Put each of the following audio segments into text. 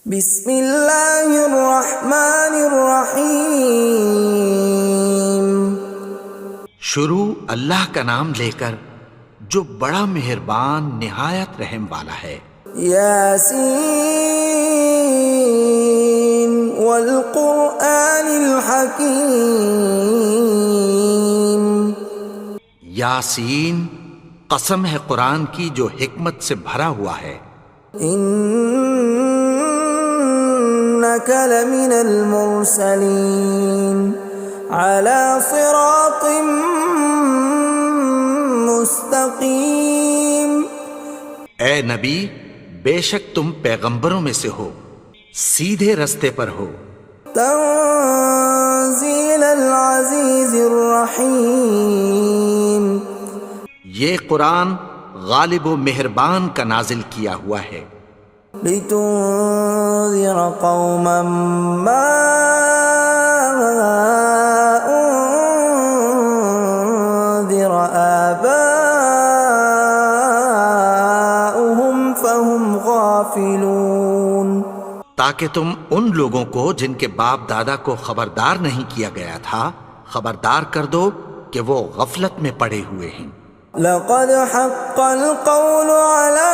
بسم اللہ الرحمن الرحیم۔ شروع اللہ کا نام لے کر جو بڑا مہربان نہایت رحم والا ہے۔ یاسین والقرآن الحکیم۔ یاسین، قسم ہے قرآن کی جو حکمت سے بھرا ہوا ہے۔ انک لمن المرسلین علی صراط مستقیم۔ اے نبی، بے شک تم پیغمبروں میں سے ہو، سیدھے رستے پر ہو۔ تنزیل العزیز الرحیم۔ یہ قرآن غالب و مہربان کا نازل کیا ہوا ہے۔ لتنذر قوما ما انذر آباؤهم فهم غافلون۔ تاکہ تم ان لوگوں کو جن کے باپ دادا کو خبردار نہیں کیا گیا تھا خبردار کر دو کہ وہ غفلت میں پڑے ہوئے ہیں۔ لقد حق القول على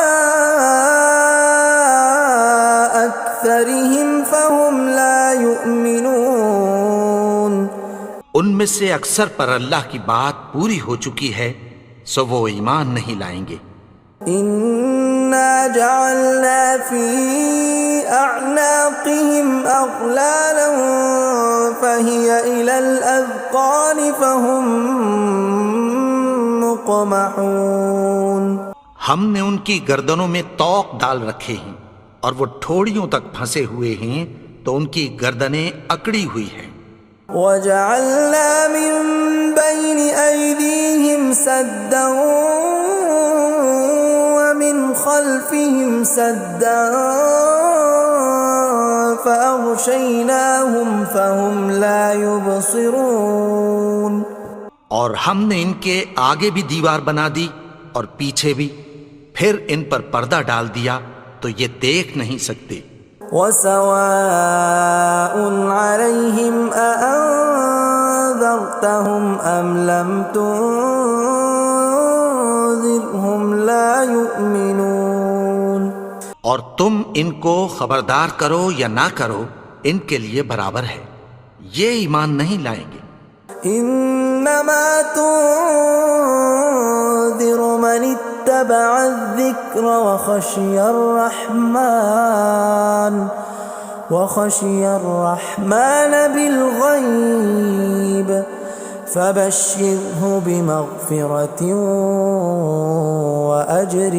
أكثرهم فهم لا يؤمنون۔ ان میں سے اکثر پر اللہ کی بات پوری ہو چکی ہے سو وہ ایمان نہیں لائیں گے۔ إنا جعلنا في أعناقهم أغلالا فهي إلى الأذقان فهم مقمحون۔ ہم نے ان کی گردنوں میں طوق ڈال رکھے ہیں اور وہ ٹھوڑیوں تک پھنسے ہوئے ہیں تو ان کی گردنیں اکڑی ہوئی ہیں۔ وَجَعَلْنَا مِن بَيْنِ أَيْدِيهِمْ سَدًّا وَمِنْ خَلْفِهِمْ سَدًّا فَأَغْشَيْنَاهُمْ فَهُمْ لَا يُبْصِرُونَ۔ اور ہم نے ان کے آگے بھی دیوار بنا دی اور پیچھے بھی، پھر ان پر پردہ ڈال دیا تو یہ دیکھ نہیں سکتے۔ وَسَوَاءٌ عَلَيْهِمْ أَأَنذَرْتَهُمْ أَمْ لَمْ تُنذِرْهُمْ لَا يُؤْمِنُونَ۔ اور تم ان کو خبردار کرو یا نہ کرو ان کے لیے برابر ہے، یہ ایمان نہیں لائیں گے۔ انما تنذر من اتبع الذکر وخشی الرحمن بالغیب فبشرہ بمغفرۃ واجر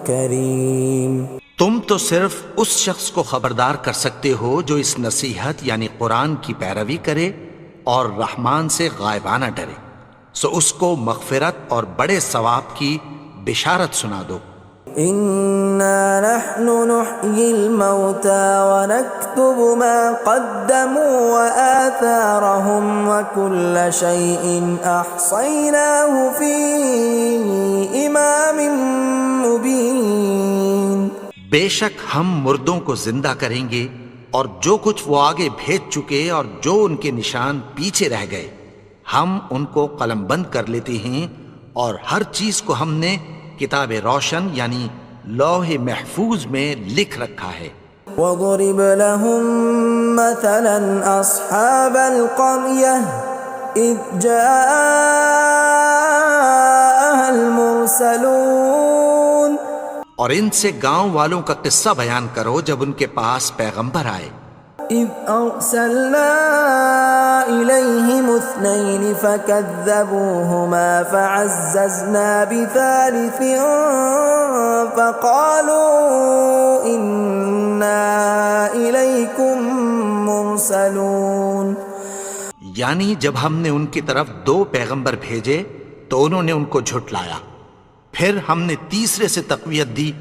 کریم۔ تم تو صرف اس شخص کو خبردار کر سکتے ہو جو اس نصیحت یعنی قرآن کی پیروی کرے اور رحمان سے غائبانہ ڈرے، سو اس کو مغفرت اور بڑے ثواب کی بشارت سنا دو۔ اِنَّا نَحْنُ نُحْيِي الْمَوْتَى وَنَكْتُبُ مَا قَدَّمُوا وَآثَارَهُمْ وَكُلَّ شَيْءٍ أَحْصَيْنَاهُ فِي إِمَامٍ مُبِينٍ۔ بے شک ہم مردوں کو زندہ کریں گے اور جو کچھ وہ آگے بھیج چکے اور جو ان کے نشان پیچھے رہ گئے ہم ان کو قلم بند کر لیتے ہیں، اور ہر چیز کو ہم نے کتاب روشن یعنی لوح محفوظ میں لکھ رکھا ہے۔ وَضُرِبَ لَهُم مَّثَلًا أَصْحَابَ الْقَرْيَةِ إِذْ جَاءَهَا الْمُرْسَلُونَ۔ اور ان سے گاؤں والوں کا قصہ بیان کرو جب ان کے پاس پیغمبر آئے۔ إِذْ أَرْسَلْنَا إِلَيْهِمُ اثْنَيْنِ فَكَذَّبُوهُمَا فَعَزَّزْنَا بِثَالِثٍ فَقَالُوا إِنَّا إِلَيْكُمْ مُرْسَلُونَ۔ یعنی جب ہم نے ان کی طرف 2 پیغمبر بھیجے تو انہوں نے ان کو جھٹلایا، پھر ہم نے تیسرے سے تقویت دی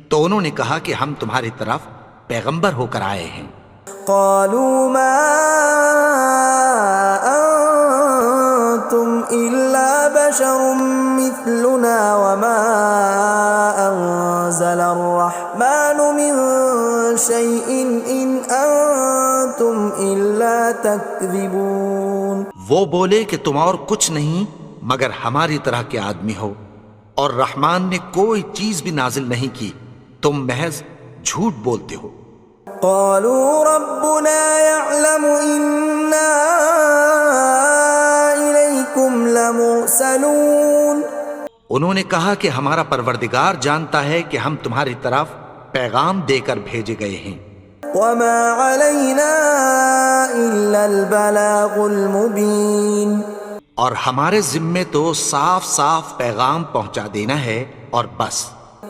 تو انہوں نے کہا کہ ہم تمہاری طرف پیغمبر ہو کر آئے ہیں۔ قالوا ما انتم الا بشر مثلنا وما انزل الرحمن من شيء إن أنتم إلا تكذبون. وہ بولے کہ تم اور کچھ نہیں مگر ہماری طرح کے آدمی ہو، اور رحمان نے کوئی چیز بھی نازل نہیں کی، تم محض جھوٹ بولتے ہو. قالوا ربنا يعلم إنا إليكم لمرسلون. انہوں نے کہا کہ ہمارا پروردگار جانتا ہے کہ ہم تمہاری طرف پیغام دے کر بھیجے گئے ہیں. وما علينا إلا البلاغ المبين. اور ہمارے ذمے تو صاف صاف پیغام پہنچا دینا ہے اور بس.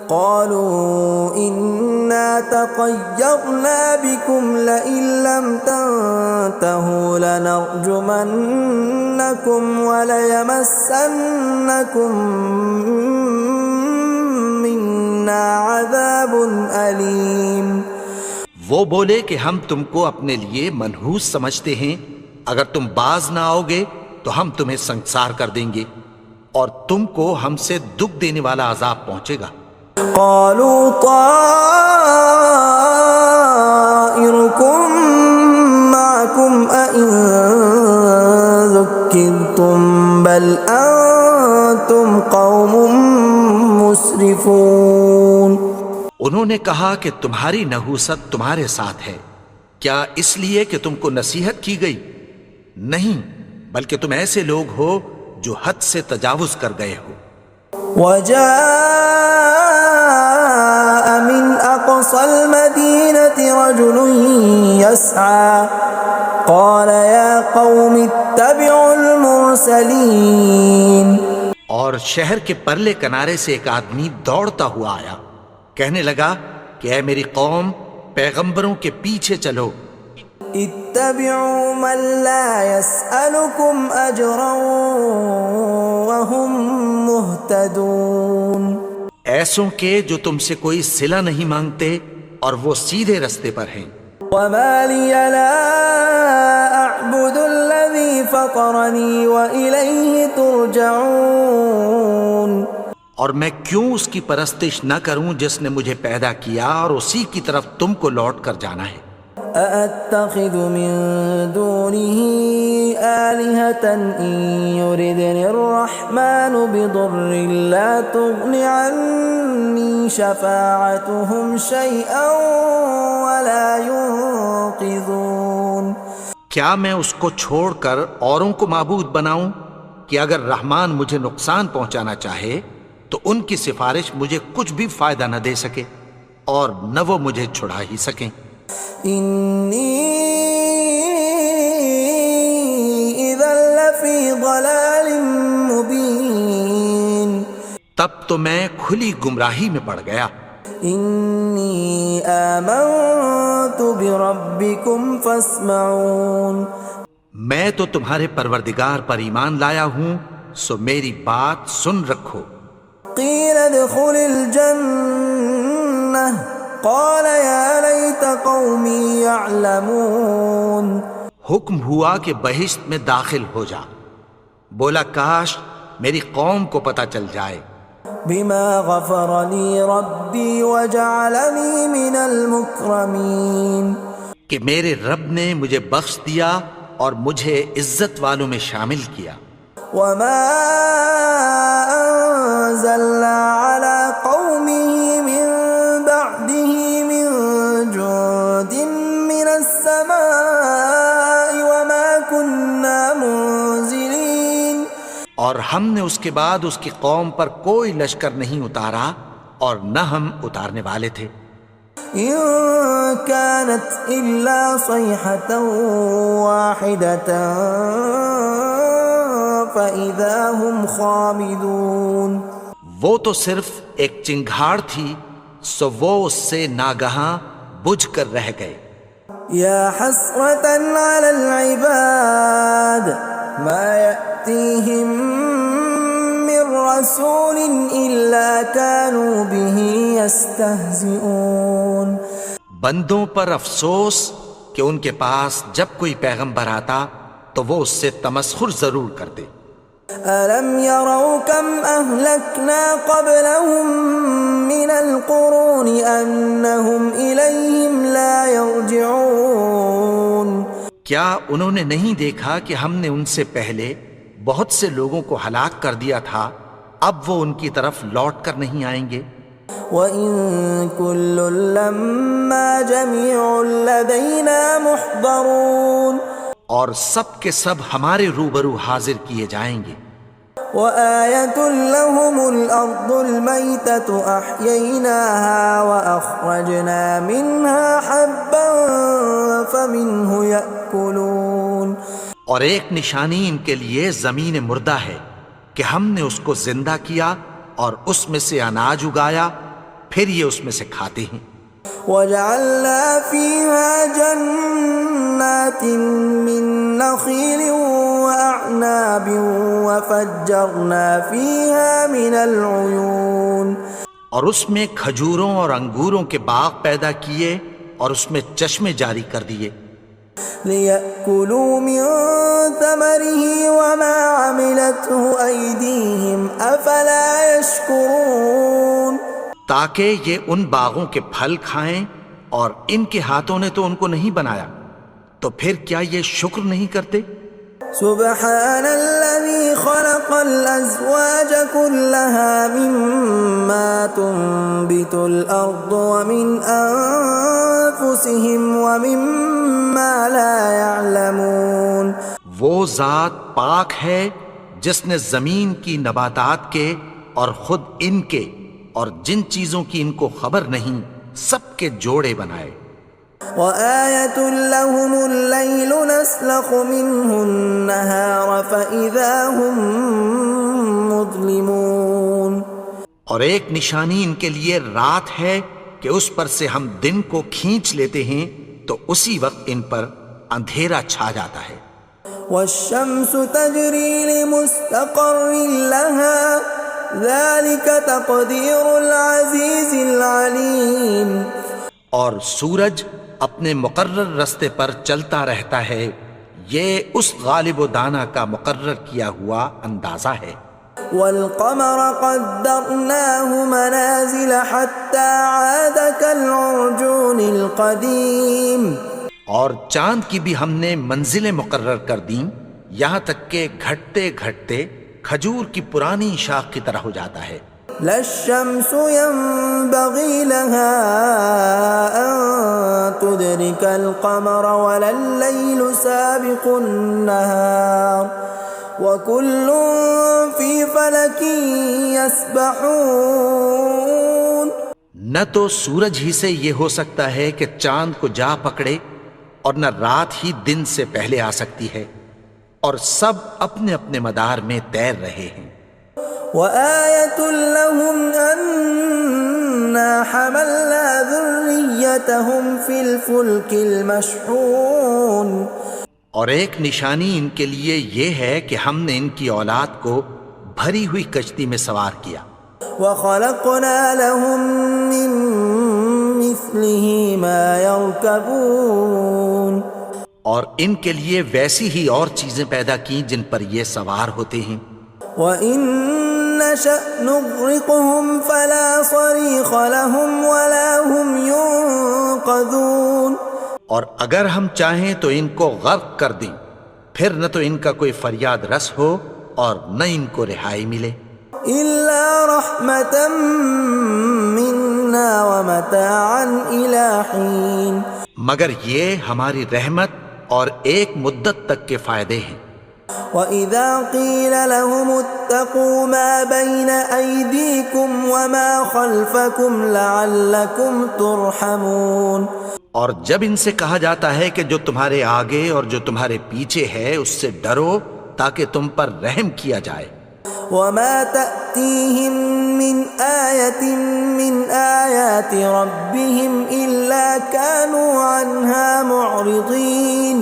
قالوا إنا تطيرنا بكم لئن لم تنتهوا لنرجمنكم وليمسنكم منا عذاب أليم. وہ بولے کہ ہم تم کو اپنے لیے منحوس سمجھتے ہیں، اگر تم باز نہ آؤ گے تو ہم تمہیں سنسار کر دیں گے اور تم کو ہم سے دکھ دینے والا عذاب پہنچے گا. قالوا طائركم معكم أئن ذكرتم بل أنتم قوم مسرفون. انہوں نے کہا کہ تمہاری نحوست تمہارے ساتھ ہے، کیا اس لیے کہ تم کو نصیحت کی گئی؟ نہیں، بلکہ تم ایسے لوگ ہو جو حد سے تجاوز کر گئے ہو. وجاء من أقصى المدينة رجل يسعى قال يا قوم اتبعوا المرسلين. اور شہر کے پرلے کنارے سے ایک آدمی دوڑتا ہوا آیا، کہنے لگا کہ اے میری قوم، پیغمبروں کے پیچھے چلو. اتبعوا من لا يسألكم أجرا وهم مهتدون. ایسوں کے جو تم سے کوئی صلہ نہیں مانگتے اور وہ سیدھے رستے پر ہیں. وما لي لا أعبد الذي فطرني وإليه ترجعون. اور میں کیوں اس کی پرستش نہ کروں جس نے مجھے پیدا کیا اور اسی کی طرف تم کو لوٹ کر جانا ہے. أأتخذ من دونه آلهة إن يردني الرحمن بضر لا تغن عني شفاعتهم شيئا ولا ينقذون. کیا میں اس کو چھوڑ کر اوروں کو معبود بناؤں کہ اگر رحمان مجھے نقصان پہنچانا چاہے تو ان کی سفارش مجھے کچھ بھی فائدہ نہ دے سکے اور نہ وہ مجھے چھڑا ہی سکیں. إني إذا لفي ضلال مبين. تب تو میں کھلی گمراہی میں پڑ گیا. إني آمنت بربكم فاسمعون. میں تو تمہارے پروردگار پر ایمان لایا ہوں، سو میری بات سن رکھو. قيل ادخل الجنة قال يا ليت قومي يعلمون. حکم ہوا کہ بہشت میں داخل ہو جا. بولا کاش میری قوم کو پتہ چل جائے. بما غفر لي ربي وجعلني من المكرمين. کہ میرے رب نے مجھے بخش دیا اور مجھے عزت والوں میں شامل کیا. وما أنزلنا على قومه من بعده من جند من السماء وما كنا منزلين. اور ہم نے اس کے بعد اس کی قوم پر کوئی لشکر نہیں اتارا اور نہ ہم اتارنے والے تھے. إن كانت إلا صيحة واحدة فإذا هم خامدون. وہ تو صرف ایک چنگھاڑ تھی، سو وہ اس سے ناگہاں بجھ کر رہ گئے. يا حسرة على العباد ما يأتيهم من رسول إلا كانوا به يستهزئون. بندوں پر افسوس کہ ان کے پاس جب کوئی پیغمبر آتا تو وہ اس سے تمسخر ضرور کرتے. ألم يروا كم أهلكنا قبلهم من القرون أنهم إليهم لا يرجعون کیا انہوں نے نہیں دیکھا کہ ہم نے ان سے پہلے بہت سے لوگوں کو ہلاک کر دیا تھا، اب وہ ان کی طرف لوٹ کر نہیں آئیں گے؟ وَإِن كُلٌّ لَّمَّا جَمِيعٌ لَّدَيْنَا مُحْضَرُونَ اور سب کے سب ہمارے روبرو حاضر کیے جائیں گے۔ وَآيَةٌ لَّهُمُ الْأَرْضُ الْمَيْتَةُ أَحْيَيْنَاهَا وَأَخْرَجْنَا مِنْهَا حَبًّا فَمِنْهُ يَأْكُلُونَ اور ایک نشانی ان کے لیے زمین مردہ ہے کہ ہم نے اس کو زندہ کیا اور اس میں سے اناج اگایا، پھر یہ اس میں سے کھاتے ہیں۔ وَجَعَلْنَا فِيهَا جَنَّاتٍ مِّن نَّخِيلٍ وَأَعْنَابٍ وَفَجَّرْنَا فِيهَا مِنَ الْعُيُونِ اور اس میں کھجوروں اور انگوروں کے باغ پیدا کیے اور اس میں چشمے جاری کر دیے، لِيَأْكُلُوا مِن ثَمَرِهِ وَمَا عَمِلَتْهُ أَيْدِيهِمْ أَفَلَا يَشْكُرُونَ تاکہ یہ ان باغوں کے پھل کھائیں، اور ان کے ہاتھوں نے تو ان کو نہیں بنایا، تو پھر کیا یہ شکر نہیں کرتے؟ سبحان الذي خلق الأزواج كلها مما تنبت الأرض ومن أنفسهم ومما لا يعلمون وہ ذات پاک ہے جس نے زمین کی نباتات کے اور خود ان کے اور جن چیزوں کی ان کو خبر نہیں سب کے جوڑے بنائے۔ وآية لهم الليل نسلخ منه النهار فإذا هم مظلمون اور ایک نشانی ان کے لیے رات ہے کہ اس پر سے ہم دن کو کھینچ لیتے ہیں تو اسی وقت ان پر اندھیرا چھا جاتا ہے۔ والشمس تجري لمستقر لها ذلك تقدير العزيز العليم اور سورج اپنے مقرر رستے پر چلتا رہتا ہے، یہ اس غالب و دانا کا مقرر کیا ہوا اندازہ ہے۔ والقمر قدرناه منازل حتى عاد كالعرجون القديم اور چاند کی بھی ہم نے منزلیں مقرر کر دیں، یہاں تک کہ گھٹتے گھٹتے کھجور کی پرانی شاخ کی طرح ہو جاتا ہے۔ لا الشمس ينبغي لها أن تدرك القمر ولا الليل سابق النهار وكل في فلك يسبحون نہ تو سورج ہی سے یہ ہو سکتا ہے کہ چاند کو جا پکڑے، اور نہ رات ہی دن سے پہلے آ سکتی ہے، اور سب اپنے اپنے مدار میں تیر رہے ہیں۔ وآية لهم أنا حملنا ذريتهم في الفلك المشحون اور ایک نشانی ان کے لیے یہ ہے کہ ہم نے ان کی اولاد کو بھری ہوئی کشتی میں سوار کیا۔ وخلقنا لهم من مثله ما يركبون اور ان کے لیے ویسی ہی اور چیزیں پیدا کی جن پر یہ سوار ہوتے ہیں۔ وَإِن نَّشَأْ نُغْرِقْهُمْ فَلَا صَرِيخَ لَهُمْ وَلَا هُمْ يُنقَذُونَ اور اگر ہم چاہیں تو ان کو غرق کر دیں، پھر نہ تو ان کا کوئی فریاد رس ہو اور نہ ان کو رہائی ملے۔ إِلَّا رَحْمَةً مِّنَّا وَمَتَاعًا إِلَىٰ حِينٍ مگر یہ ہماری رحمت اور ایک مدت تک کے فائدے ہیں۔ وَإِذَا قِيلَ لَهُمُ اتَّقُوا مَا بَيْنَ أَيْدِيكُمْ وَمَا خَلْفَكُمْ لَعَلَّكُمْ تُرْحَمُونَ اور جب ان سے کہا جاتا ہے کہ جو تمہارے آگے اور جو تمہارے پیچھے ہے اس سے ڈرو تاکہ تم پر رحم کیا جائے۔ وَمَا تَأْتِيهِم مِّنْ آيَةٍ مِّنْ آيَاتِ رَبِّهِمْ إِلَّا كَانُوا عَنْهَا مُعْرِضِينَ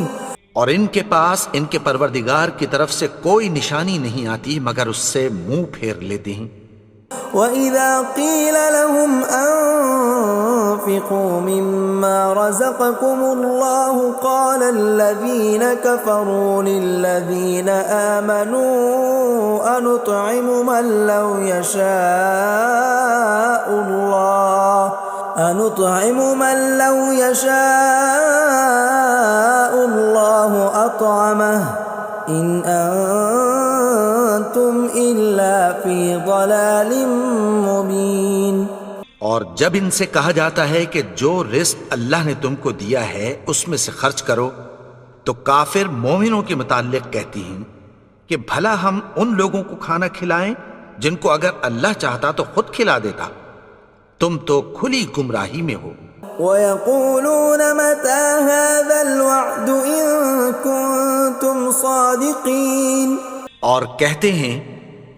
اور ان کے پاس ان کے پروردگار کی طرف سے کوئی نشانی نہیں آتی مگر اس سے منہ پھیر لیتے ہیں۔ وَإِذَا قِيلَ لَهُمْ أَنفِقُوا مِمَّا رَزَقَكُمُ اللَّهُ قَالَ الَّذِينَ كَفَرُوا لِلَّذِينَ آمَنُوا أَنُطْعِمُ مَن لَّوْ يَشَاءُ اللَّهُ أَطْعَمَهُ إِنْ أَنتُمْ إِلَّا فِي ضَلَالٍ مُبِينٍ۔ اور جب ان سے کہا جاتا ہے کہ جو رزق اللہ نے تم کو دیا ہے اس میں سے خرچ کرو، تو کافر مومنوں کے متعلق کہتی ہیں کہ بھلا ہم ان لوگوں کو کھانا کھلائیں جن کو اگر اللہ چاہتا تو خود کھلا دیتا، تم تو کھلی گمراہی میں ہو۔ وَيَقُولُونَ مَتَى هَذَا الْوَعْدُ إِن كُنتُمْ صَادِقِينَ، اور کہتے ہیں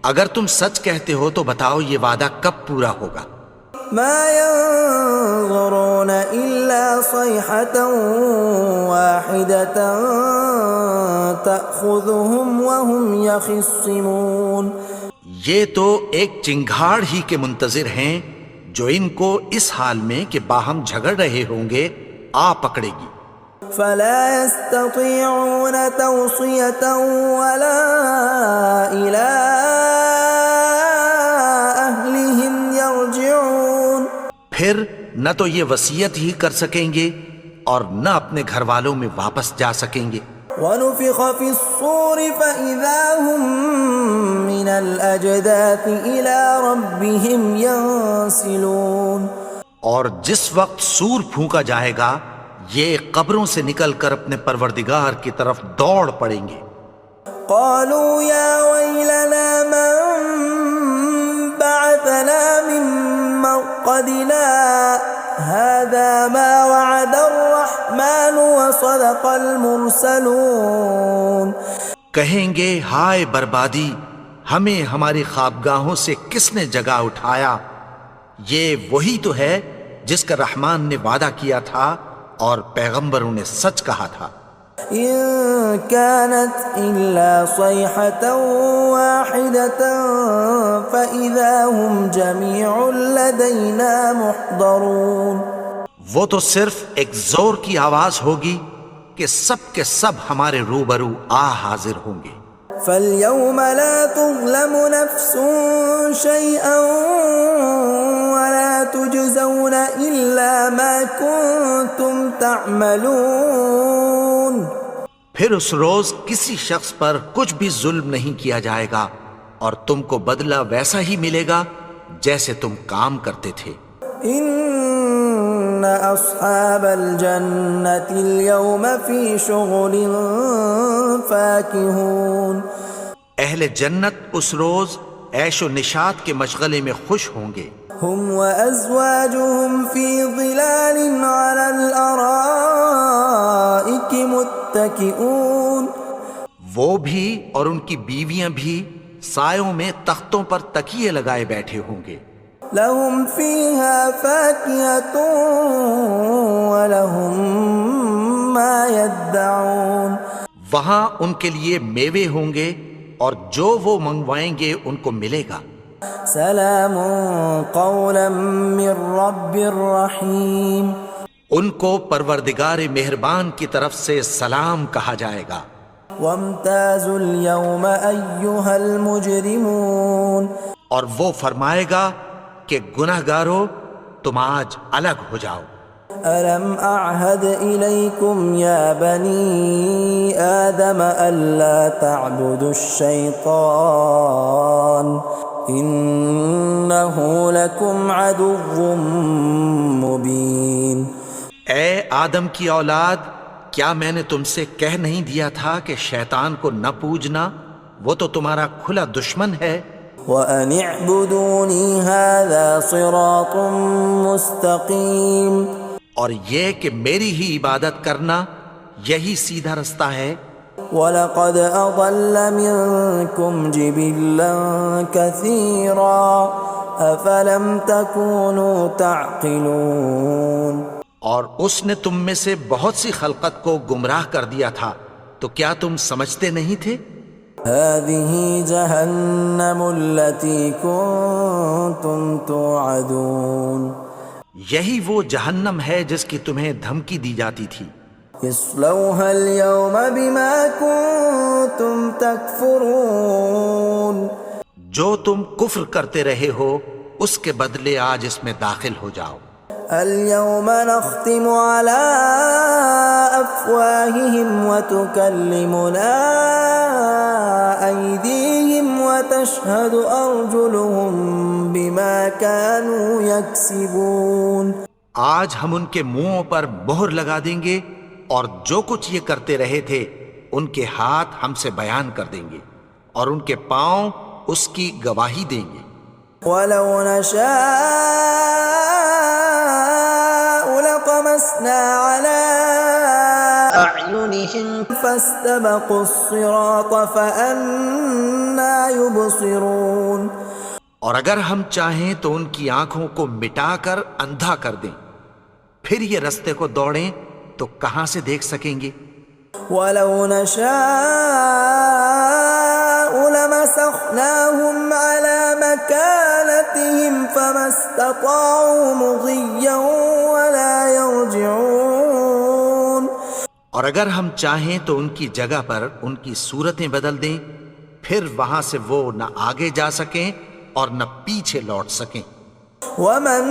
اگر تم سچ کہتے ہو تو بتاؤ یہ وعدہ کب پورا ہوگا۔ مَا يَنظُرُونَ إِلَّا صَيْحَةً وَاحِدَةً تَأْخُذُهُمْ وَهُمْ يَخِصِّمُونَ، یہ تو ایک چنگھاڑ ہی کے منتظر ہیں جو ان کو اس حال میں کہ باہم جھگڑ رہے ہوں گے آ پکڑے گی۔ فَلَا يَسْتَطِيعُونَ تَوْصِيَةً وَلَا إِلَىٰ أَهْلِهِمْ يَرْجِعُونَ، پھر نہ تو یہ وصیت ہی کر سکیں گے اور نہ اپنے گھر والوں میں واپس جا سکیں گے۔ وَنُفِخَ فِي الصُّورِ فَإِذَا هُم مِّنَ الْأَجْدَاثِ إِلَىٰ رَبِّهِمْ يَنسِلُونَ، اور جس وقت سور پھونکا جائے گا یہ قبروں سے نکل کر اپنے پروردگار کی طرف دوڑ پڑیں گے۔ قَالُوا يَا وَيْلَنَا مَن بَعَثَنَا مِن مَّرْقَدِنَا هَٰذَا مَا وَعَدَ الرَّحْمَٰنُ وَصَدَقَ الْمُرْسَلُونَ، کہیں گے ہائے بربادی، ہمیں ہماری خوابگاہوں سے کس نے جگا اٹھایا، یہ وہی تو ہے جس کا رحمان نے وعدہ کیا تھا اور پیغمبروں نے سچ کہا تھا۔ إِن كَانَتْ إِلَّا صَيْحَةً وَاحِدَةً فَإِذَا هُمْ جَمِيعٌ لَدَيْنَا مُحْضَرُونَ، وہ تو صرف ایک زور کی آواز ہوگی کہ سب کے سب ہمارے روبرو آ حاضر ہوں گے۔ فَالْيَوْمَ لَا تُظْلَمُ نَفْسٌ شَيْئًا وَلَا تُجْزَوْنَ إِلَّا مَا كُنتُمْ تَعْمَلُونَ، پھر اس روز کسی شخص پر کچھ بھی ظلم نہیں کیا جائے گا اور تم کو بدلہ ویسا ہی ملے گا جیسے تم کام کرتے تھے۔ إِنَّ أَصْحَابَ الْجَنَّةِ الْيَوْمَ فِي شُغُلٍ فَاكِهُونَ، اہل جنت اس روز عیش و نشاط کے مشغلے میں خوش ہوں گے۔ هُمْ وَأَزْوَاجُهُمْ فِي ظِلَالٍ عَلَى الْأَرَائِكِ مُتَّكِئُونَ، وہ بھی اور ان کی بیویاں بھی سایوں میں تختوں پر تکیے لگائے بیٹھے ہوں گے۔ لَهُمْ فِيهَا فَاكِهَةٌ وَلَهُمْ مَا يَدَّعُونَ، وہاں ان کے لیے میوے ہوں گے اور جو وہ منگوائیں گے ان کو ملے گا۔ سلام قولا من رب الرحیم، ان کو پروردگار مہربان کی طرف سے سلام کہا جائے گا۔ وامتازوا اليوم ایھا المجرمون، اور وہ فرمائے گا کہ گنہگارو تم آج الگ ہو جاؤ۔ ألم أعهد إليكم يا بني آدم ألا تعبدوا الشيطان إنه لكم عدو مبين۔ اے آدم کی اولاد، کیا میں نے تم سے کہہ نہیں دیا تھا کہ شیطان کو نہ پوجنا، وہ تو تمہارا کھلا دشمن ہے۔ وَأَنِ اعْبُدُونِي هَذَا صِرَاطٌ مُسْتَقِيمٌ، اور یہ کہ میری ہی عبادت کرنا یہی سیدھا رستہ ہے۔ وَلَقَدْ أَضَلَّ مِنكُمْ جِبِلًّا كَثِيرًا أَفَلَمْ تَكُونُوا تَعْقِلُونَ، اور اس نے تم میں سے بہت سی خلقت کو گمراہ کر دیا تھا، تو کیا تم سمجھتے نہیں تھے؟ هذه جهنم التي كنتم توعدون یہی وہ جہنم ہے جس کی تمہیں دھمکی دی جاتی تھی. اصلوها اليوم بما كنتم تكفرون جو تم کفر کرتے رہے ہو اس کے بدلے آج اس میں داخل ہو جاؤ. اليوم نختم على أفواههم وتكلمنا أيديهم وتشهد أرجلهم بما كانوا يكسبون. آج ہم ان کے منہوں پر مہر لگا دیں گے اور جو کچھ یہ کرتے رہے تھے ان کے ہاتھ ہم سے بیان کر دیں گے اور ان کے پاؤں اس کی گواہی دیں گے. وَلَوْ نَشَاءُ لَطَمَسْنَا عَلَىٰ أَعْيُنِهِمْ فَاسْتَبَقُوا الصِّرَاطَ فَأَنَّىٰ يُبْصِرُونَ. اور اگر ہم چاہیں تو ان کی آنکھوں کو مٹا کر اندھا کر دیں، پھر یہ رستے کو دوڑیں تو کہاں سے دیکھ سکیں گے. وَلَوْ نَشَاءُ لَمَسَخْنَاهُمْ عَلَىٰ مَكَانَتِهِمْ فَمَا اسْتَطَاعُوا مُضِيًّا وَلَا يَرْجِعُونَ. اور اگر ہم چاہیں تو ان کی جگہ پر ان کی صورتیں بدل دیں، پھر وہاں سے وہ نہ آگے جا سکیں اور نہ پیچھے لوٹ سکیں. وَمَن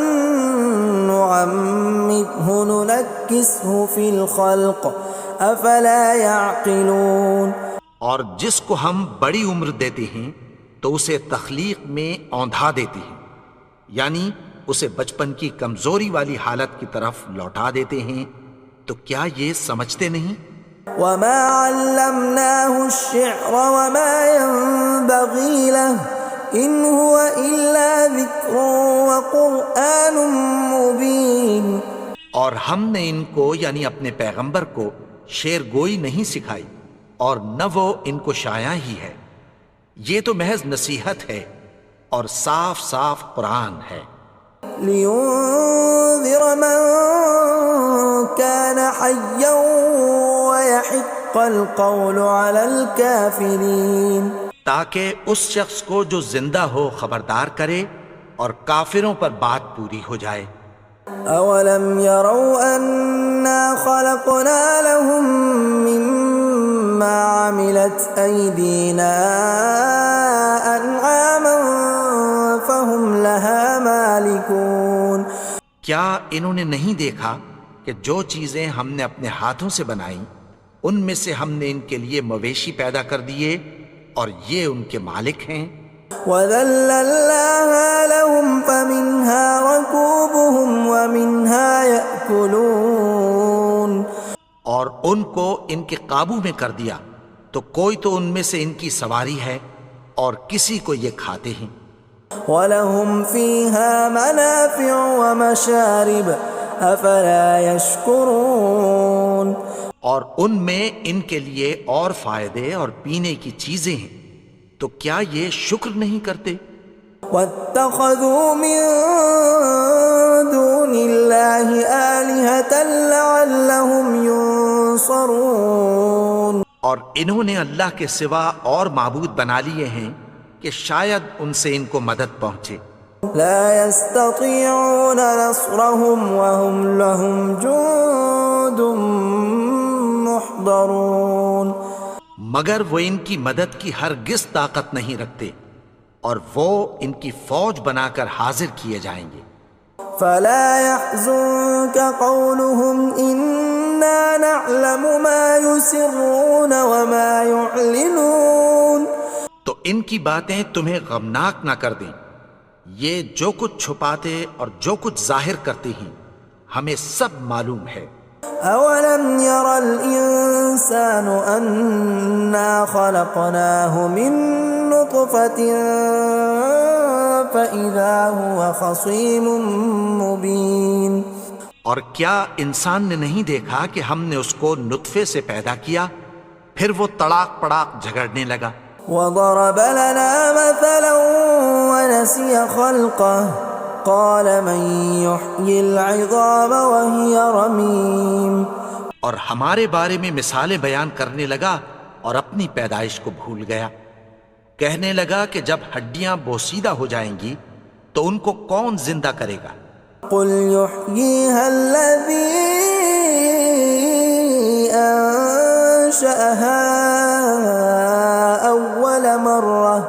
نُّعَمِّرْهُ نُنَكِّسْهُ فِي الْخَلْقِ أَفَلَا يَعْقِلُونَ. اور جس کو ہم بڑی عمر دیتے ہیں تو اسے تخلیق میں اوندھا دیتے ہیں، یعنی اسے بچپن کی کمزوری والی حالت کی طرف لوٹا دیتے ہیں. تو کیا یہ سمجھتے نہیں؟ وَمَا عَلَّمْنَاهُ الشِّعْرَ وَمَا يَنبَغِي لَهُ إِنْ هُوَ إِلَّا ذِكْرٌ وَقُرْآنٌ مُبِينٌ. اور ہم نے ان کو یعنی اپنے پیغمبر کو شعر گوئی نہیں سکھائی اور نہ وہ ان کو شایع ہی ہے، یہ تو محض نصیحت ہے اور صاف صاف قرآن ہے. لِيُنذِرَ مَن كَانَ حَيًّا وَيَحِقَّ الْقَوْلُ عَلَى الْكَافِرِينَ. تاکہ اس شخص کو جو زندہ ہو خبردار کرے اور کافروں پر بات پوری ہو جائے. أَوَلَمْ يَرَوْا أَنَّا خَلَقْنَا لَهُم مِّمَّا عَمِلَتْ أَيْدِينَا أَنْعَامًا فَهُمْ لَهَا مَالِكُونَ. کیا انہوں نے نہیں دیکھا کہ جو چیزیں ہم نے اپنے ہاتھوں سے بنائیں ان میں سے ہم نے ان کے لیے مویشی پیدا کر دیے اور یہ ان کے مالک ہیں. وَذَلَّلْنَاهَا لَهُمْ فَمِنْهَا رَكُوبُهُمْ وَمِنْهَا يَأْكُلُونَ. اور ان کو ان کے قابو میں کر دیا تو کوئی تو ان میں سے ان کی سواری ہے اور کسی کو یہ کھاتے ہیں. وَلَهُمْ فِيهَا مَنَافِعُ وَمَشَارِبُ أَفَلَا يَشْكُرُونَ. اور ان میں ان کے لیے اور فائدے اور پینے کی چیزیں ہیں، تو کیا یہ شکر نہیں کرتے؟ وَاتَّخَذُوا مِن دُونِ اللَّهِ آلِهَةً لَعَلَّهُمْ يُنصَرُونَ. اور انہوں نے اللہ کے سوا اور معبود بنا لیے ہیں کہ شاید ان سے ان کو مدد پہنچے. لا يستطيعون نصرهم وهم لهم جند محضرون. مگر وہ ان کی مدد کی ہرگز طاقت نہیں رکھتے اور وہ ان کی فوج بنا کر حاضر کیے جائیں گے. فلا يحزنك قولهم إنا نعلم ما يسرون وما يعلنون. تو ان کی باتیں تمہیں غمناک نہ کر دیں، یہ جو کچھ چھپاتے اور جو کچھ ظاہر کرتے ہیں ہمیں سب معلوم ہے. أولم ير الإنسان أنا خلقناه من نطفة فإذا هو خصيم مبين. اور کیا انسان نے نہیں دیکھا کہ ہم نے اس کو نطفے سے پیدا کیا پھر وہ تڑاک پڑاک جھگڑنے لگا. وضرب لنا مثلا ونسي خلقه قال من يحيي العظام وهي رميم. اور ہمارے بارے میں مثالیں بیان کرنے لگا اور اپنی پیدائش کو بھول گیا. کہنے لگا کہ جب ہڈیاں بوسیدہ ہو جائیں گی تو ان کو کون زندہ کرے گا؟ قل يحييها الذي أنشأها أول مرة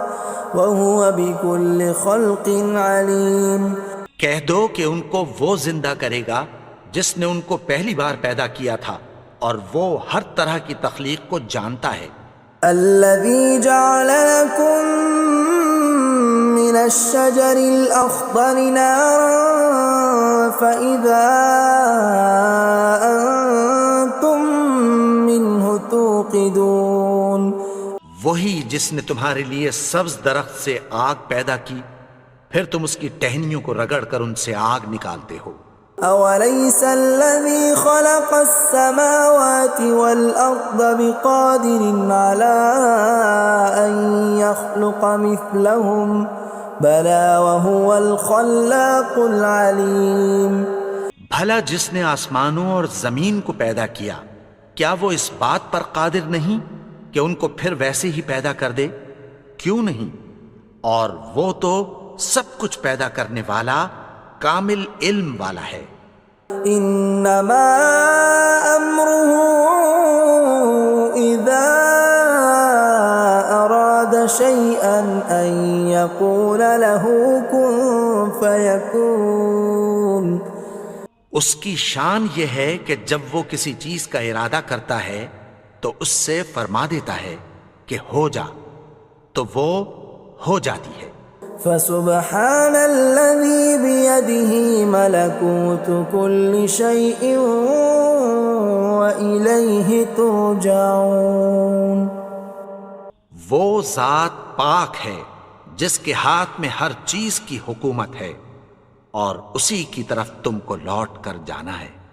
وهو بكل خلق عليم۔ کہہ دو کہ ان کو وہ زندہ کرے گا جس نے ان کو پہلی بار پیدا کیا تھا اور وہ ہر طرح کی تخلیق کو جانتا ہے۔ الذي جعل لكم من الشجر الأخضر نارا فإذا أنتم منه توقدون۔ وہی جس نے تمہارے لیے سبز درخت سے آگ پیدا کی، پھر تم اس کی ٹہنیوں کو رگڑ کر ان سے آگ نکالتے ہو۔ أوليس الذي خلق السماوات والأرض بقادر على أن يخلق مثلهم بلى وهو الخلاق العليم۔ بھلا جس نے آسمانوں اور زمین کو پیدا کیا، کیا وہ اس بات پر قادر نہیں کہ ان کو پھر ویسے ہی پیدا کر دے؟ کیوں نہیں؟ اور وہ تو سب کچھ پیدا کرنے والا، کامل علم والا ہے۔ انما امره اذا اراد شيئا ان يقول له كن فيكون۔ اس کی شان یہ ہے کہ جب وہ کسی چیز کا ارادہ کرتا ہے تو اس سے فرما دیتا ہے کہ ہو جا، تو وہ ہو جاتی ہے۔ فسبحان الذي بيده ملكوت كل شيء وإليه ترجعون۔ وہ ذات پاک ہے جس کے ہاتھ میں ہر چیز کی حکومت ہے اور اسی کی طرف تم کو لوٹ کر جانا ہے۔